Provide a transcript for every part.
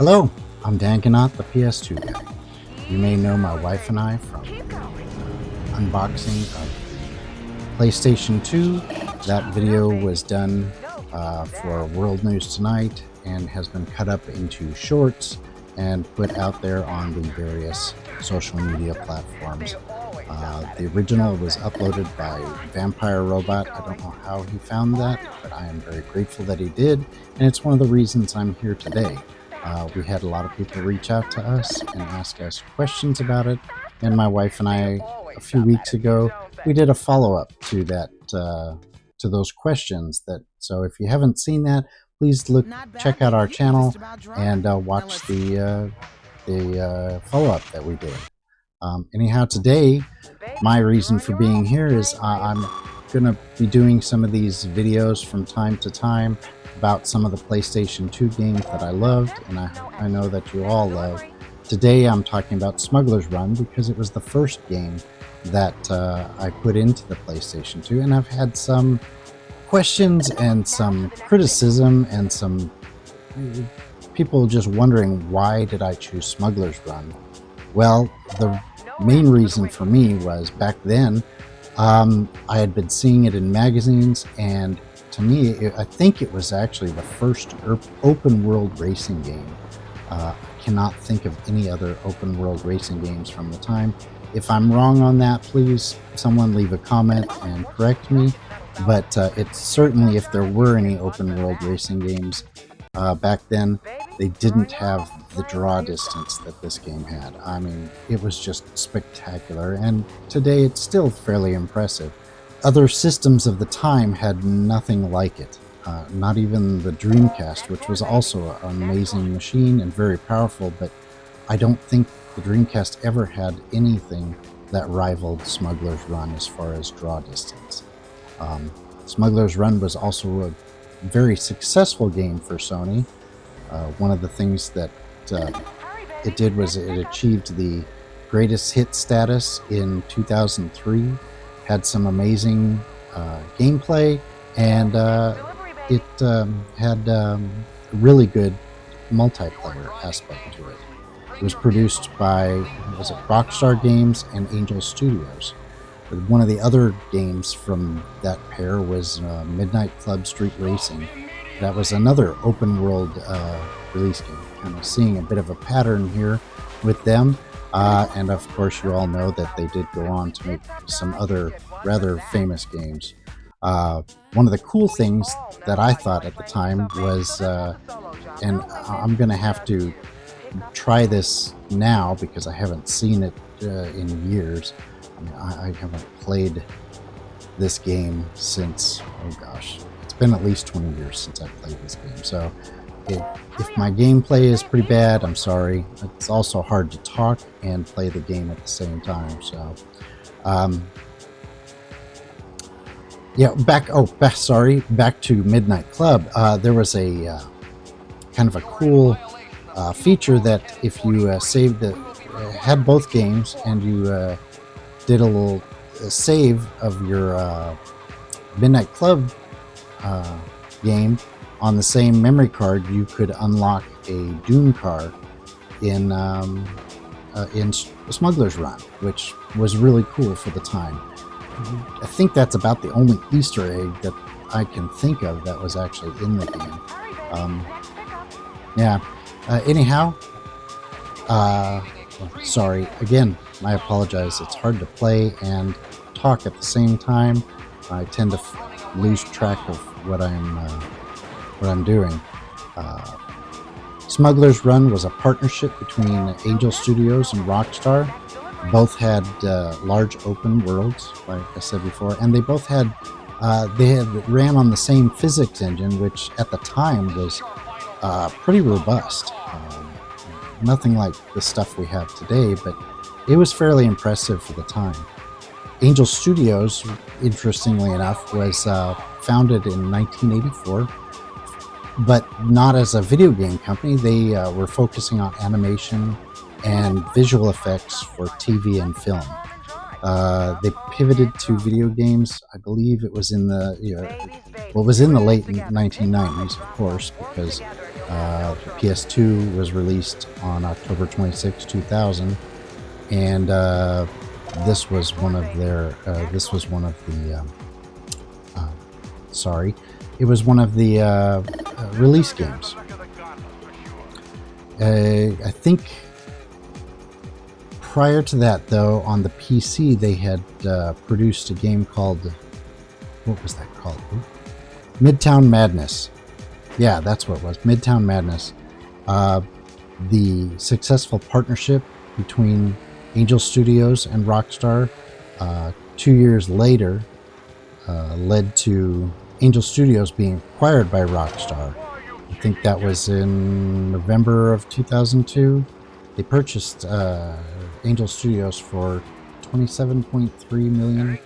Hello, I'm Dan Ganott, the PS2 Guy. You may know my wife and I from unboxing of the PlayStation 2. That video was done for World News Tonight and has been cut up into shorts and put out there on the various social media platforms. The original was uploaded by Vampire Robot. I don't know how he found that, but I am very grateful that he did, and it's one of the reasons I'm here today. We had a lot of people reach out to us and ask us questions about it, and my wife and I, a few weeks ago, we did a follow-up to that, to those questions. So if you haven't seen that, please check out our channel and watch the follow-up that we did. Anyhow, today, my reason for being here is I'm going to be doing some of these videos from time to time about some of the PlayStation 2 games that I loved, and I know that you all love. Today I'm talking about Smuggler's Run because it was the first game that I put into the PlayStation 2, and I've had some questions and some criticism and some people just wondering, why did I choose Smuggler's Run? Well, the main reason for me was back then I had been seeing it in magazines, and to me, I think it was actually the first open world racing game. I cannot think of any other open world racing games from the time. If I'm wrong on that, please someone leave a comment and correct me. But it's certainly, if there were any open world racing games back then, they didn't have the draw distance that this game had. I mean, it was just spectacular, and today it's still fairly impressive. Other systems of the time had nothing like it. Not even the Dreamcast, which was also an amazing machine and very powerful, but I don't think the Dreamcast ever had anything that rivaled Smuggler's Run as far as draw distance. Smuggler's Run was also a very successful game for Sony. One of the things that it did was it achieved the greatest hit status in 2003, had some amazing gameplay, and it had a really good multiplayer aspect to it. It was produced by, Rockstar Games and Angel Studios. One of the other games from that pair was Midnight Club Street Racing. That was another open world release game. Kind of seeing a bit of a pattern here with them. And of course, you all know that they did go on to make some other rather famous games. One of the cool things that I thought at the time was, and I'm going to have to try this now because I haven't seen it in years. I haven't played this game since, oh gosh, it's been at least 20 years since I've played this game. So if my gameplay is pretty bad, I'm sorry. It's also hard to talk and play the game at the same time. So, yeah, back to Midnight Club. There was a kind of a cool feature that if you had both games and you did a little save of your Midnight Club game on the same memory card, you could unlock a Doom car in Smuggler's Run, which was really cool for the time. I think that's about the only Easter egg that I can think of that was actually in the game. Anyhow, sorry again. I apologize. It's hard to play and talk at the same time. I tend to lose track of what I'm doing. Smuggler's Run was a partnership between Angel Studios and Rockstar. Both had large open worlds, like I said before, and they both had ran on the same physics engine, which at the time was pretty robust. Nothing like the stuff we have today, but it was fairly impressive for the time. Angel Studios, interestingly enough, was founded in 1984, but not as a video game company. They were focusing on animation and visual effects for TV and film. They pivoted to video games. I believe it was in the late 1990s, of course, because The PS2 was released on October 26, 2000, and this was one of their. This was one of the. Sorry, it was one of the release games. I think prior to that, though, on the PC, they had produced a game called, what was that called? Midtown Madness. Yeah, that's what it was, Midtown Madness. The successful partnership between Angel Studios and Rockstar 2 years later led to Angel Studios being acquired by Rockstar. I think that was in November of 2002. They purchased Angel Studios for $27.3 million,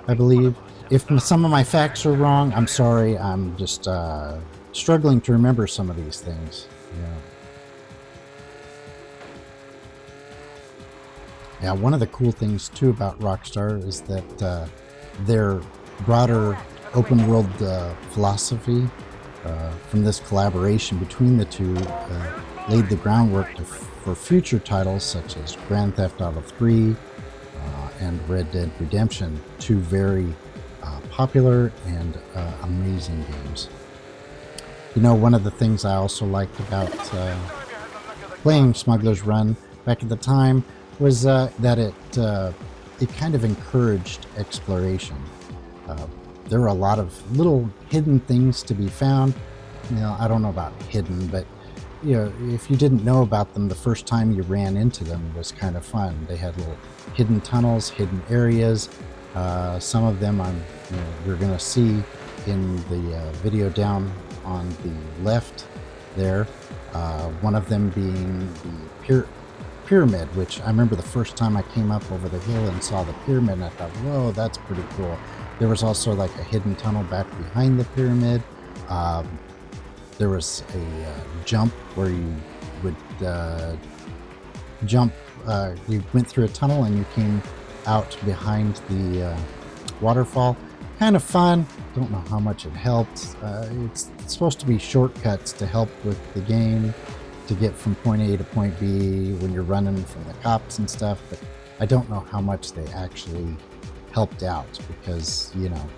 I believe. If some of my facts are wrong, I'm sorry. I'm just struggling to remember some of these things. Yeah, one of the cool things too about Rockstar is that their broader open world philosophy from this collaboration between the two laid the groundwork for future titles such as Grand Theft Auto 3 and Red Dead Redemption, two very popular and amazing games. You know, one of the things I also liked about playing Smugglers Run back at the time was that it kind of encouraged exploration. There were a lot of little hidden things to be found. You know, I don't know about hidden, but you know, if you didn't know about them the first time you ran into them, it was kind of fun. They had little hidden tunnels, hidden areas. Some of them you're going to see in the video down on the left there. One of them being the pyramid, which I remember the first time I came up over the hill and saw the pyramid, and I thought, whoa, that's pretty cool. There was also like a hidden tunnel back behind the pyramid. There was a jump where you would jump. You went through a tunnel and you came out behind the waterfall. Kind of fun. Don't know how much it helped. It's supposed to be shortcuts to help with the game to get from point A to point B when you're running from the cops and stuff, but I don't know how much they actually helped out, because you know,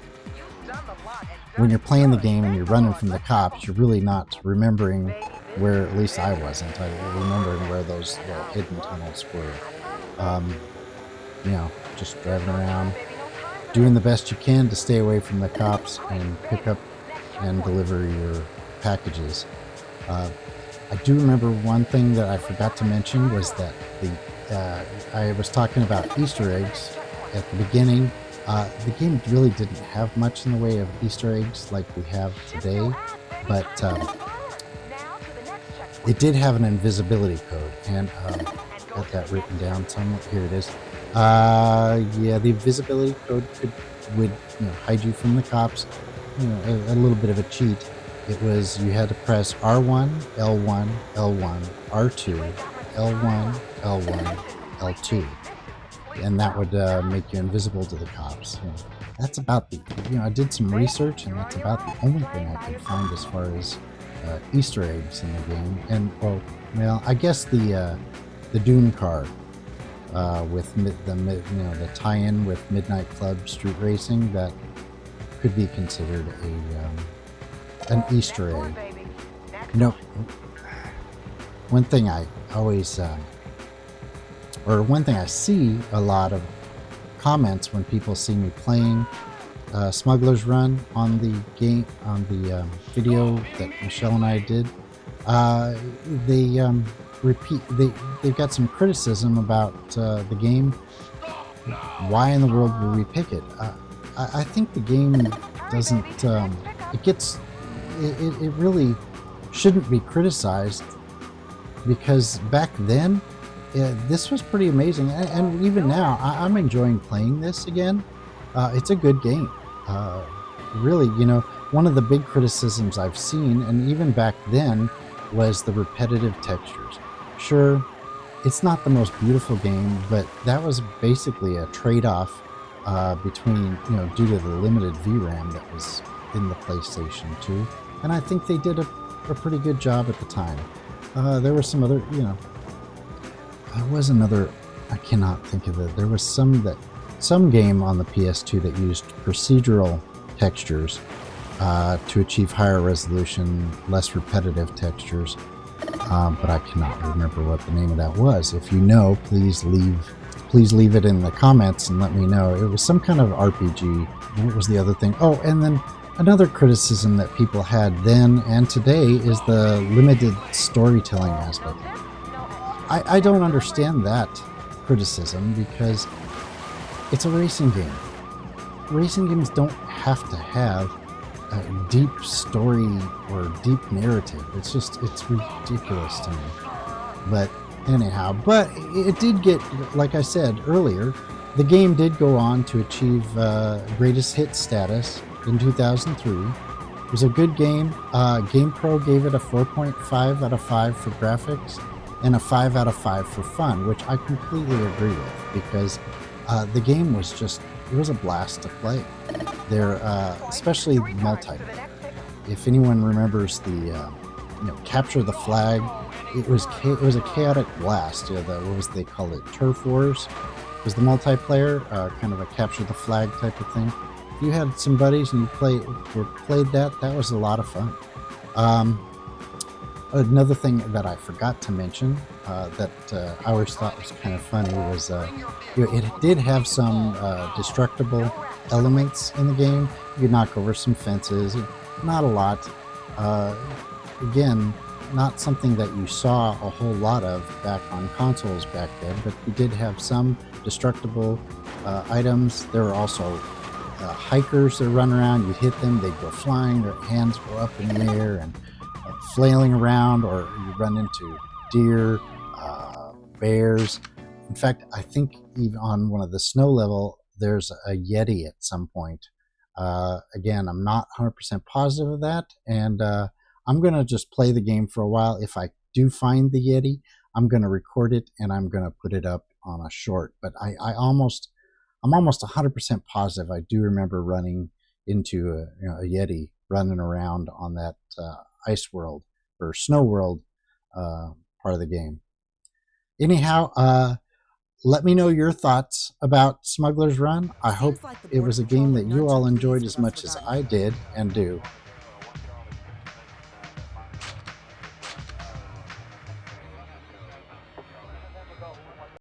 when you're playing the game and you're running from the cops, you're really not remembering where, at least I wasn't, remembering where those little hidden tunnels were. You know, just driving around, doing the best you can to stay away from the cops and pick up and deliver your packages. I do remember one thing that I forgot to mention was that I was talking about Easter eggs at the beginning. The game really didn't have much in the way of Easter eggs like we have today, but it did have an invisibility code, and got that written down somewhere. Here it is. Yeah, the invisibility code would hide you from the cops. You know, a little bit of a cheat. It was, you had to press R1, L1, L1, R2, L1, L1, L2. And that would make you invisible to the cops. You know, that's about the, I did some research, and that's about the only thing I could find as far as Easter eggs in the game. And, well, I guess the Dune car with the tie-in with Midnight Club Street Racing, that could be considered an Easter egg. One thing I always, one thing I see a lot of comments when people see me playing Smugglers Run on the game, on the video that Michelle and I did, they've got some criticism about the game. Why in the world would we pick it? I think the game doesn't, it really shouldn't be criticized, because back then this was pretty amazing, and even now I'm enjoying playing this again. It's a good game. Really, one of the big criticisms I've seen, and even back then, was the repetitive textures. Sure, it's not the most beautiful game, but that was basically a trade-off between, due to the limited VRAM that was in the PlayStation 2. And I think they did a a pretty good job at the time. There were some other, there was another, I cannot think of it. There was some game on the PS2 that used procedural textures to achieve higher resolution, less repetitive textures. But I cannot remember what the name of that was. If you know, please leave it in the comments and let me know. It was some kind of RPG. What was the other thing? Oh, and then another criticism that people had then and today is the limited storytelling aspect. I don't understand that criticism because it's a racing game. Racing games don't have to have a deep story or deep narrative. It's ridiculous to me. But anyhow, it did get, like I said earlier, the game did go on to achieve greatest hit status in 2003. It was a good game. GamePro gave it a 4.5 out of 5 for graphics and a 5 out of 5 for fun, which I completely agree with because the game was it was a blast to play. There, especially multiplayer. If anyone remembers the capture the flag, it was a chaotic blast. They call it? Turf Wars was the multiplayer, kind of a capture the flag type of thing. If you had some buddies and you played that was a lot of fun. Another thing that I forgot to mention that I always thought was kind of funny was it did have some destructible elements in the game. You could knock over some fences, not a lot. Again, not something that you saw a whole lot of back on consoles back then, but you did have some destructible items. There were also hikers that run around. You'd hit them, they'd go flying, their hands go up in the air and flailing around, or you run into deer, bears. In fact, I think even on one of the snow level, there's a Yeti at some point. Again, I'm not 100% positive of that, and I'm going to just play the game for a while. If I do find the Yeti, I'm going to record it and I'm going to put it up on a short. But I'm almost 100% positive I do remember running into a Yeti running around on that ice world or snow world part of the game. Anyhow, let me know your thoughts about Smuggler's Run. I hope it was a game that you all enjoyed as much as I did and do.